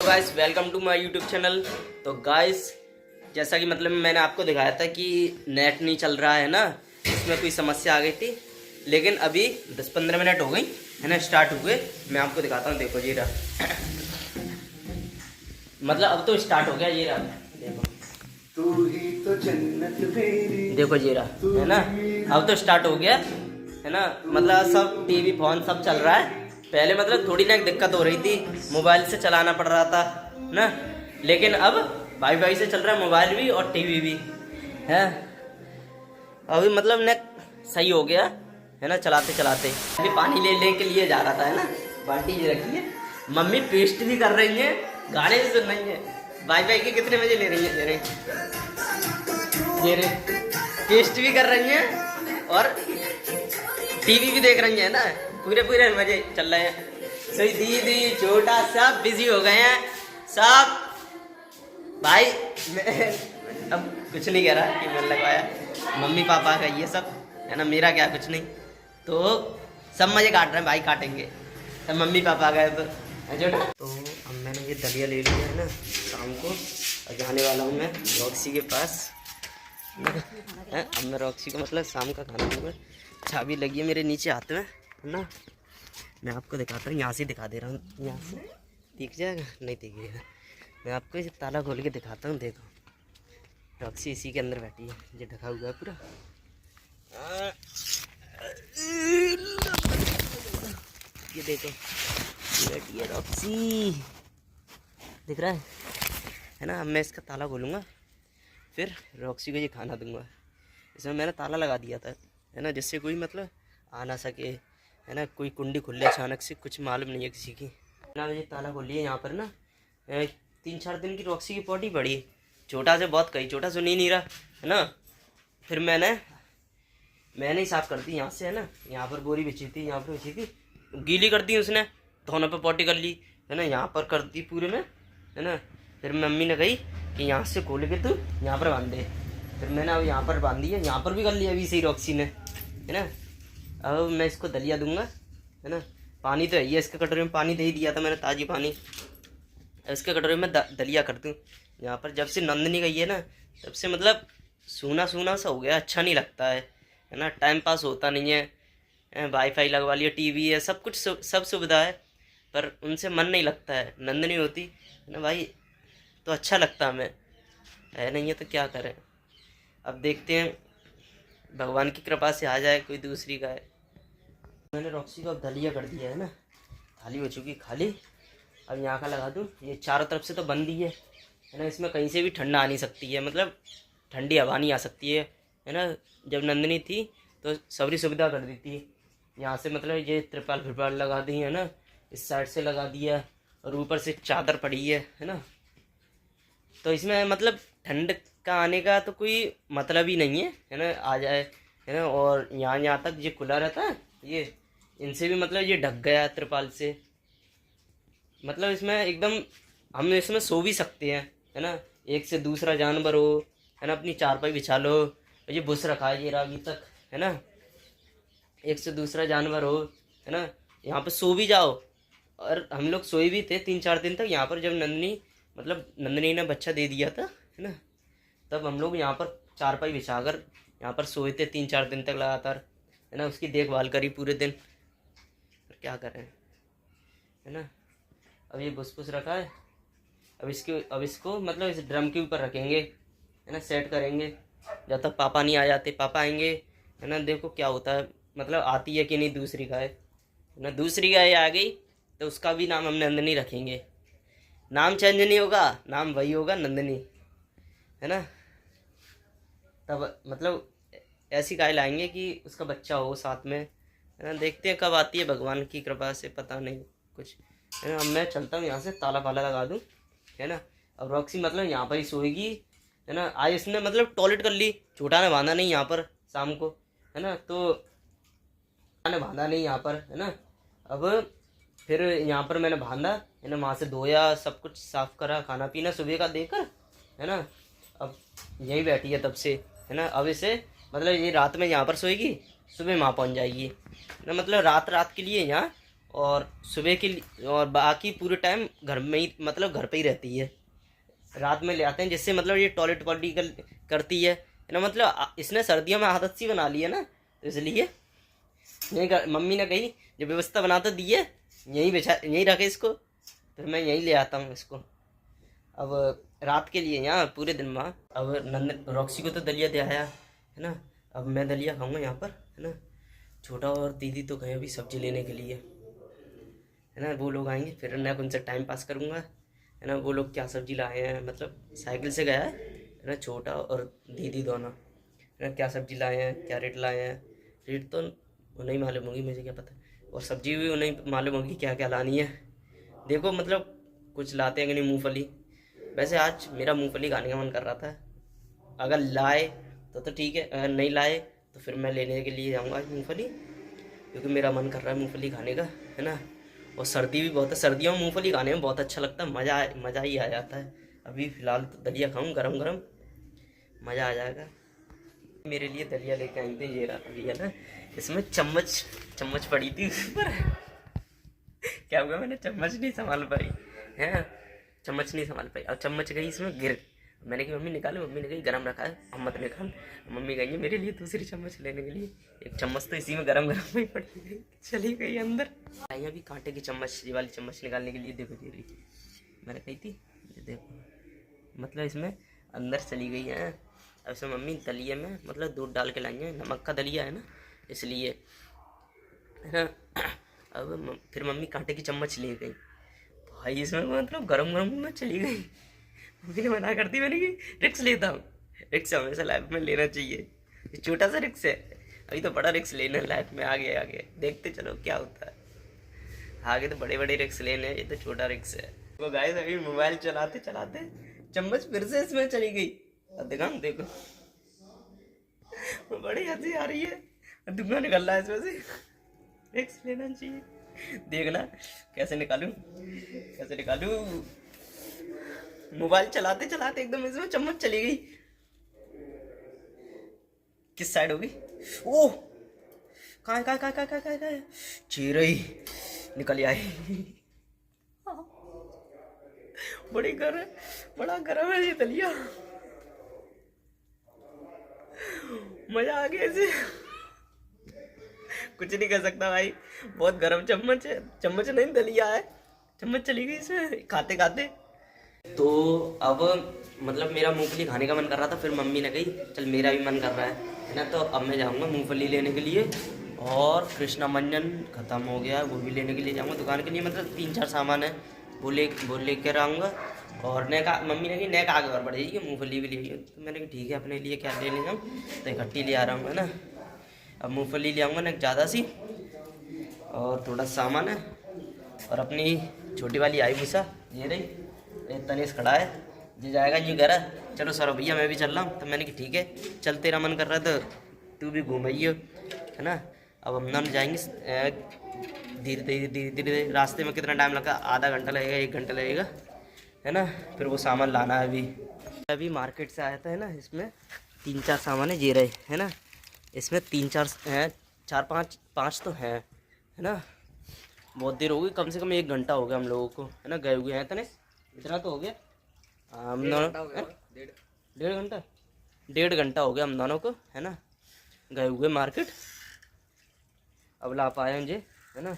Guys welcome to my YouTube channel. तो guys जैसा कि मतलब मैंने आपको दिखाया था कि नेट नहीं चल रहा है ना, इसमें कोई समस्या आ गई थी, लेकिन अभी 10-15 मिनट हो गई है ना स्टार्ट हुए। मैं आपको दिखाता हूँ, देखो जी रहा मतलब अब तो स्टार्ट हो गया, ये रहा देखो, तू ही तो जन्नत मेरी, देखो जी रहा है ना, अब तो स्टार्ट हो गया है ना। मतलब सब टीवी फोन सब चल रहा है। पहले मतलब थोड़ी ना दिक्कत हो रही थी, मोबाइल से चलाना पड़ रहा था ना, लेकिन अब वाईफाई से चल रहा है मोबाइल भी और टीवी भी है। अभी मतलब नेट सही हो गया है ना चलाते चलाते। अभी पानी ले के लिए जा रहा था है ना, बाल्टी ये रखी है। मम्मी पेस्ट भी कर रही है, गाने भी सुन रही है। वाईफाई के कितने मजे ले रही है, ये रे पेस्ट भी कर रही है और टीवी भी देख रही है ना, पूरे मजे चल रहे हैं। सही दीदी छोटा सब बिजी हो गए हैं सब भाई। मैं अब कुछ नहीं कह रहा कि मैंने लगवाया, मम्मी पापा का ये सब है ना, मेरा क्या कुछ नहीं। तो सब मजे काट रहे हैं भाई, काटेंगे सब मम्मी पापा गए तो अब मैंने ये दलिया ले लिया है ना शाम को, और जाने वाला हूँ मैं रॉक्सी के पास। अब मैं रॉक्सी को मतलब शाम का खाना दूँगा। चाबी लगी है मेरे नीचे हाथ में है ना, मैं आपको दिखाता हूँ, यहाँ से दिखा दे रहा हूँ, यहाँ से दिख जाएगा नहीं दिखेगा। मैं आपको इसे ताला खोल के दिखाता हूँ, देखो रॉक्सी इसी के अंदर बैठी है, ये ढका हुआ है पूरा। ये देखो ये बैठी है रॉक्सी, दिख रहा है ना। अब मैं इसका ताला खोलूँगा, फिर रॉक्सी को ये खाना दूँगा। इसमें मैंने ताला लगा दिया था है ना, जिससे कोई मतलब आ ना सके है ना, कोई कुंडी खुल ले अचानक से, कुछ मालूम नहीं है किसी की ना। ये ताला खोल लिया यहाँ पर ना, 3-4 दिन की रॉक्सी की पॉटी पड़ी, छोटा से बहुत कही, छोटा सुन ही नहीं रहा है ना। फिर मैंने ही साफ़ कर दी यहाँ से है ना, यहाँ पर बोरी बिछी थी, यहाँ पर बिछी थी, गीली कर दी उसने, धोने पर पॉटी कर ली है ना, यहाँ पर कर दी पूरे में है ना। फिर मम्मी ने कही कि यहाँ से खोल के तू यहाँ पर बांध दे, फिर मैंने अब यहाँ पर बांध दिया, यहाँ पर भी कर लिया अभी सही रॉक्सी ने है ना। अब मैं इसको दलिया दूंगा है ना, पानी तो है ही है इसके कटोरे में, पानी दे ही दिया था मैंने ताज़ी पानी, इसके कटोरे में दलिया कर दूँ। यहाँ पर जब से नंदनी गई है ना, तब से मतलब सूना सूना सा हो गया, अच्छा नहीं लगता है ना, टाइम पास होता नहीं है। वाईफाई लगवा लिया, टीवी है, सब कुछ सब सुविधा है, पर उनसे मन नहीं लगता है। नंदनी होती है ना भाई तो अच्छा लगता हमें, है नहीं है तो क्या करें। अब देखते हैं भगवान की कृपा से आ जाए कोई दूसरी गाय। मैंने रॉक्सी को अब दलिया कर दिया है ना, थाली हो चुकी खाली। अब यहाँ का लगा दूँ, ये चारों तरफ से तो बंद ही है ना, इसमें कहीं से भी ठंडा आ नहीं सकती है, मतलब ठंडी हवा नहीं आ सकती है ना। जब नंदनी थी तो सबरी सुविधा कर दी थी, यहाँ से मतलब ये त्रिपाल लगा दी है ना, इस साइड से लगा दिया, और ऊपर से चादर पड़ी है ना। तो इसमें मतलब ठंड का आने का तो कोई मतलब ही नहीं है ना, आ जाए है ना। और यहाँ तक ये खुला रहता है, ये इनसे भी मतलब ये ढक गया त्रिपाल से, मतलब इसमें एकदम हम इसमें सो भी सकते हैं है ना। एक से दूसरा जानवर हो है ना, अपनी चारपाई बिछा लो, ये बुस रखा है ये अभी तक है ना, एक से दूसरा जानवर हो है ना, यहाँ पर सो भी जाओ। और हम लोग सोए भी थे 3-4 दिन तक यहाँ पर, जब नंदनी ने बच्चा दे दिया था है ना, तब हम लोग यहाँ पर चारपाई बिछाकर यहाँ पर सोए थे 3-4 दिन तक लगातार है ना, उसकी देखभाल करी पूरे दिन। क्या करें है ना। अब ये भुस रखा है, अब इसको मतलब इस ड्रम के ऊपर रखेंगे है ना, सेट करेंगे जब तक पापा नहीं आ जाते। पापा आएंगे है ना, देखो क्या होता है, मतलब आती है कि नहीं दूसरी गाय है ना। दूसरी गाय आ गई तो उसका भी नाम हम नंदनी रखेंगे, नाम चेंज नहीं होगा, नाम वही होगा नंदनी है ना। तब मतलब ऐसी गाय लाएंगे कि उसका बच्चा हो साथ में है ना। देखते हैं कब आती है, भगवान की कृपा से, पता नहीं कुछ है ना। अब मैं चलता हूँ यहाँ से, ताला पाला लगा दूँ है ना। अब रॉक्सी मतलब यहाँ पर ही सोएगी है ना। आज इसने मतलब टॉयलेट कर ली, छोटा ने बांधा नहीं यहाँ पर शाम को है ना, तो ने बांधा नहीं यहाँ पर है ना। अब फिर यहाँ पर मैंने बांधा है ना, वहाँ से धोया, सब कुछ साफ़ करा, खाना पीना सुबह का देकर है ना। अब यहीं बैठी है तब से है ना। अब इसे मतलब ये रात में यहाँ पर सोएगी, सुबह वहाँ पहुँच जाएगी ना, मतलब रात के लिए यहाँ और सुबह के और बाकी पूरे टाइम घर में ही, मतलब घर पे ही रहती है। रात में ले आते हैं, जिससे मतलब ये टॉयलेट पॉटी करती है ना। मतलब इसने सर्दियों में आदत सी बना ली है ना, तो इसलिए मम्मी ने कही जो व्यवस्था बना तो दी है, यहीं बिछा, यहीं रखे इसको, फिर मैं यहीं ले आता हूँ इसको। अब रात के लिए यहाँ पूरे दिन में। अब नंदन रॉक्सी को तो दलिया दे आया है ना, अब मैं दलिया खाऊंगा यहाँ पर है ना। छोटा और दीदी तो गए अभी सब्जी लेने के लिए है ना, वो लोग आएंगे फिर मैं उनसे टाइम पास करूँगा है ना। वो लोग क्या सब्जी लाए हैं, मतलब साइकिल से गया है ना छोटा और दीदी दोनों है ना। क्या सब्जी लाए हैं, क्या रेट लाए हैं, रेट तो उन्हें ही मालूम होगी, मुझे क्या पता। और सब्जी भी उन्हें मालूम होगी क्या क्या लानी है। देखो मतलब कुछ लाते हैं कि नहीं। मूँगफली, वैसे आज मेरा मूँगफली खाने का मन कर रहा था, अगर लाए तो ठीक है, अगर नहीं लाए तो फिर मैं लेने के लिए जाऊँगा आज मूँगफली, क्योंकि मेरा मन कर रहा है मूँगफली खाने का है ना। और सर्दी भी बहुत है, सर्दियों में मूँगफली खाने में बहुत अच्छा लगता है, मज़ा ही आ जाता है। अभी फ़िलहाल तो दलिया खाऊं गरम गरम, मज़ा आ जाएगा। मेरे लिए दलिया लेके आई थी, ये रहा है ना। इसमें चम्मच पड़ी थी ऊपर क्या हुआ, मैंने चम्मच नहीं संभाल पाई है, चम्मच नहीं संभाल पाई। अब चम्मच गई इसमें गिर, मैंने कही मम्मी निकालो, मम्मी ने कही गरम रखा है हम मत निकाल। मम्मी गई है मेरे लिए दूसरी चम्मच लेने के लिए, एक चम्मच तो इसी में गरम में ही पड़ी गई, चली गई अंदर। आई अभी कांटे की चम्मच, ये वाली चम्मच निकालने के लिए, देखो ये रही, मैंने कही थी ये देखो, मतलब इसमें अंदर चली गई है। अब इसमें मम्मी दलिए में मतलब दूध डाल के लाई है, नमक का दलिया है ना इसलिए है ना। अब फिर मम्मी कांटे की चम्मच ले गई भाई, इसमें मतलब गरम गरम में चली गई। मम्मी ने मना कर दी, मैंने कि रिक्स लेता हूँ, रिक्स हमेशा लाइफ में लेना चाहिए, ये छोटा सा रिक्स है, अभी तो बड़ा रिक्स लेना है लाइफ में। आगे देखते चलो क्या होता है, आगे तो बड़े बड़े रिक्स लेने हैं, ये तो छोटा रिक्स है। वो गाइस अभी मोबाइल चलाते चलाते चम्मच फिर से इसमें चली गई। अब दिखाऊं, देखो बड़ी हंसी आ रही है, धुआं निकल रहा है इसमें से। रिक्स लेना चाहिए, देखना कैसे निकालूं। मोबाइल चलाते चलाते एकदम इसमें चम्मच चली गई। किस साइड होगी, ओह कहाँ चीरई निकल आई। बड़ा गरम है ये दलिया, मजा आ गया इसे, कुछ नहीं कर सकता भाई, बहुत गरम चम्मच है, चम्मच नहीं दलिया है, चम्मच चली गई इसमें खाते खाते। तो अब मतलब मेरा मूंगफली खाने का मन कर रहा था, फिर मम्मी ने कही चल मेरा भी मन कर रहा है ना, तो अब मैं जाऊंगा मूंगफली लेने के लिए। और कृष्णा मंजन ख़त्म हो गया, वो भी लेने के लिए जाऊंगा दुकान के लिए, मतलब 3-4 सामान है वो लेकर आऊँगा। और मम्मी ने कही नेक आगे और बढ़ जाएगी, मूँगफली भी ले, तो मैंने कहा ठीक है अपने लिए क्या ले जाऊँ, तो इकट्ठी ले आ रहा हूँ है ना। अब मूँगफली ले आऊँगा नेक ज़्यादा सी, और थोड़ा सामान है, और अपनी छोटी वाली आई भूसा ये रही, तनेश खड़ा है, ये जाएगा ये घर है। चलो सर भैया मैं भी चल रहा हूँ, तो मैंने कहा ठीक है चल, तेरा मन कर रहा है तो तू भी घूमाइए है ना। अब हम दोनों जाएंगे धीरे धीरे, रास्ते में कितना टाइम लगा, आधा घंटा लगेगा 1 घंटा लगेगा है ना। फिर वो सामान लाना है, अभी मार्केट से आया था है ना। इसमें 3-4 सामान है, ये रहे है ना, इसमें 3-4 हैं, 4-5 तो हैं है ना। बहुत देर हो गई, कम से कम 1 घंटा हो गया हम लोगों को है ना गए हुए हैं। तने इतना तो हो गया, हम दोनों 1.5 घंटा हो गया हम दोनों को है ना गए हुए मार्केट। अब ला पाए मुझे है ना,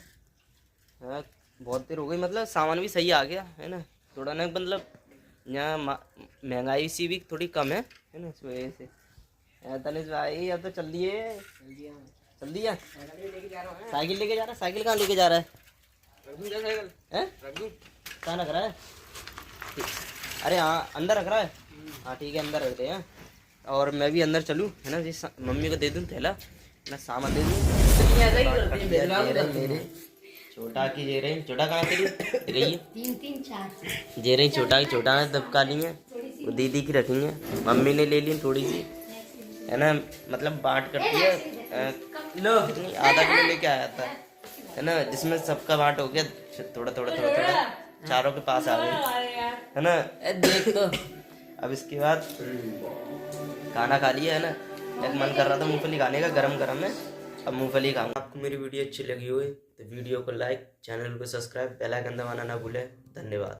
हाँ बहुत देर हो गई, मतलब सामान भी सही आ गया है ना, थोड़ा ना मतलब यहाँ महंगाई सी भी थोड़ी कम है ना, इस वजह से। तनिष भाई अब तो चल दिए साइकिल लेके जा रहा है, साइकिल कहाँ लेके जा रहा है, कहाँ रख रहा है, अरे हाँ अंदर रख रहा है, हाँ ठीक है अंदर रखते हैं। और मैं भी अंदर चलूँ है ना, जिस मम्मी को दे दूँ थैला ना, सामान दे दूँ। छोटा की जे रही, छोटा कहाँ तेरी रही है, 3-4 जे रही, छोटा है दबका ली है, वो दीदी की रखी है, मम्मी ने ले ली थोड़ी सी है ना, मतलब बांट करती है। लो आधा किलो लेके आया था है ना, जिसमें सबका बांट हो गया, थोड़ा चारों के पास आ गए है ना। देख तो अब इसके बाद खाना खा लिया है ना, एक मन कर रहा था मूंगफली खाने का, गरम है अब मूंगफली खाऊंगा। आपको मेरी वीडियो अच्छी लगी हो तो वीडियो को लाइक, चैनल को सब्सक्राइब, बेल आइकन दबाना ना भूलें। धन्यवाद।